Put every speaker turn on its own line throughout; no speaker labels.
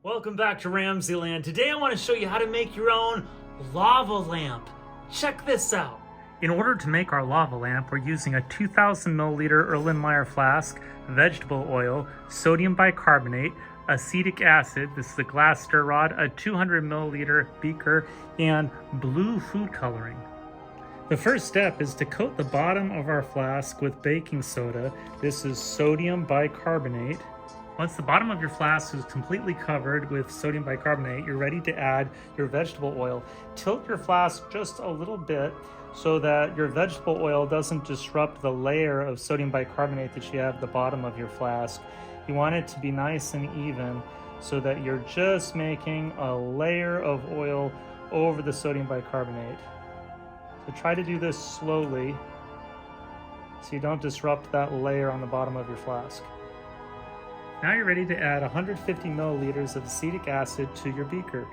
Welcome back to RamZland. Today I want to show you how to make your own lava lamp. Check this out. In order to make our lava lamp, we're using a 2,000 milliliter Erlenmeyer flask, vegetable oil, sodium bicarbonate, acetic acid, this is a glass stir rod, a 200 milliliter beaker, and blue food coloring. The first step is to coat the bottom of our flask with baking soda. This is sodium bicarbonate. Once the bottom of your flask is completely covered with sodium bicarbonate, you're ready to add your vegetable oil. Tilt your flask just a little bit so that your vegetable oil doesn't disrupt the layer of sodium bicarbonate that you have at the bottom of your flask. You want it to be nice and even so that you're just making a layer of oil over the sodium bicarbonate. So try to do this slowly so you don't disrupt that layer on the bottom of your flask. Now you're ready to add 150 milliliters of acetic acid to your beaker.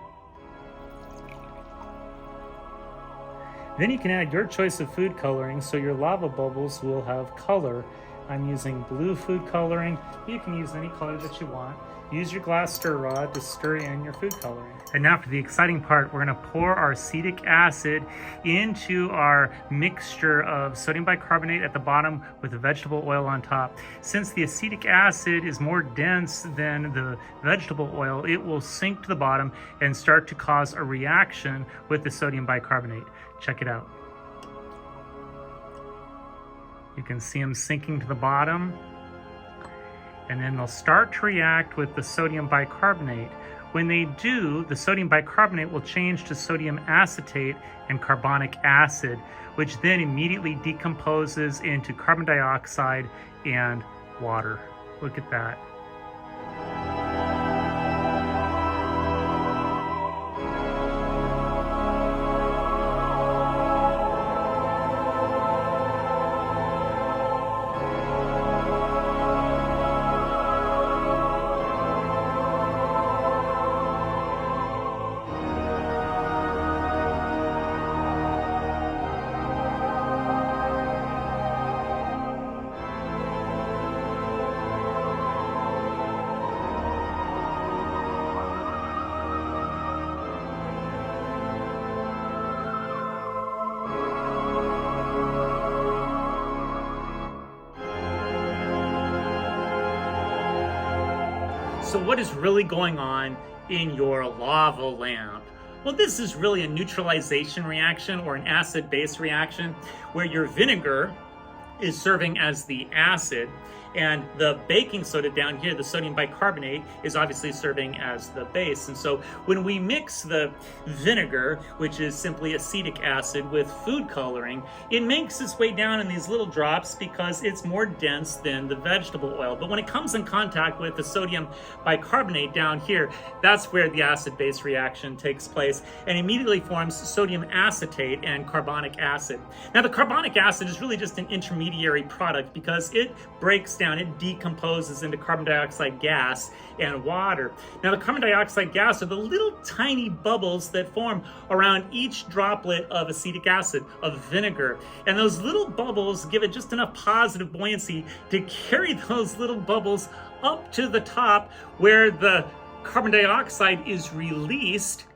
Then you can add your choice of food coloring so your lava bubbles will have color. I'm using blue food coloring. You can use any color that you want. Use your glass stir rod to stir in your food coloring. And now for the exciting part, we're going to pour our acetic acid into our mixture of sodium bicarbonate at the bottom with the vegetable oil on top. Since the acetic acid is more dense than the vegetable oil, it will sink to the bottom and start to cause a reaction with the sodium bicarbonate. Check it out. You can see them sinking to the bottom, and then they'll start to react with the sodium bicarbonate. When they do, the sodium bicarbonate will change to sodium acetate and carbonic acid, which then immediately decomposes into carbon dioxide and water. Look at that. So what is really going on in your lava lamp? Well, this is really a neutralization reaction or an acid-base reaction where your vinegar is serving as the acid and the baking soda down here, the sodium bicarbonate, is obviously serving as the base. And so when we mix the vinegar, which is simply acetic acid, with food coloring, it makes its way down in these little drops because it's more dense than the vegetable oil. But when it comes in contact with the sodium bicarbonate down here, that's where the acid-base reaction takes place and immediately forms sodium acetate and carbonic acid. Now, the carbonic acid is really just an intermediary product because it breaks down, it decomposes into carbon dioxide gas and water. Now, the carbon dioxide gas are the little tiny bubbles that form around each droplet of acetic acid, of vinegar. And those little bubbles give it just enough positive buoyancy to carry those little bubbles up to the top where the carbon dioxide is released.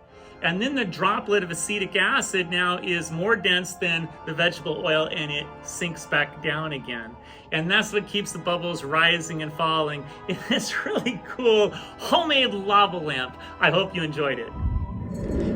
And then the droplet of acetic acid now is more dense than the vegetable oil and it sinks back down again. And that's what keeps the bubbles rising and falling in this really cool homemade lava lamp. I hope you enjoyed it.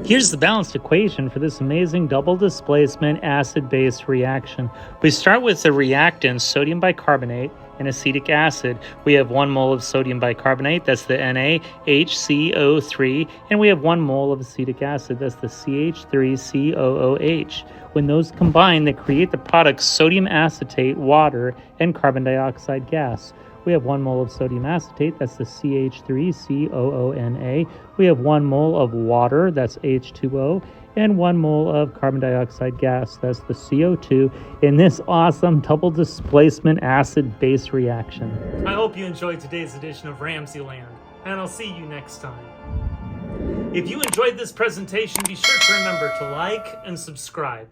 Here's the balanced equation for this amazing double displacement acid-base reaction. We start with the reactants, sodium bicarbonate and acetic acid. We have 1 mole of sodium bicarbonate, that's the NaHCO3, and we have 1 mole of acetic acid, that's the CH3COOH. When those combine, they create the product sodium acetate, water, and carbon dioxide gas. We have 1 mole of sodium acetate, that's the CH3COONA. We have 1 mole of water, that's H2O, and 1 mole of carbon dioxide gas, that's the CO2, in this awesome double displacement acid-base reaction. I hope you enjoyed today's edition of RamZland, and I'll see you next time. If you enjoyed this presentation, be sure to remember to like and subscribe.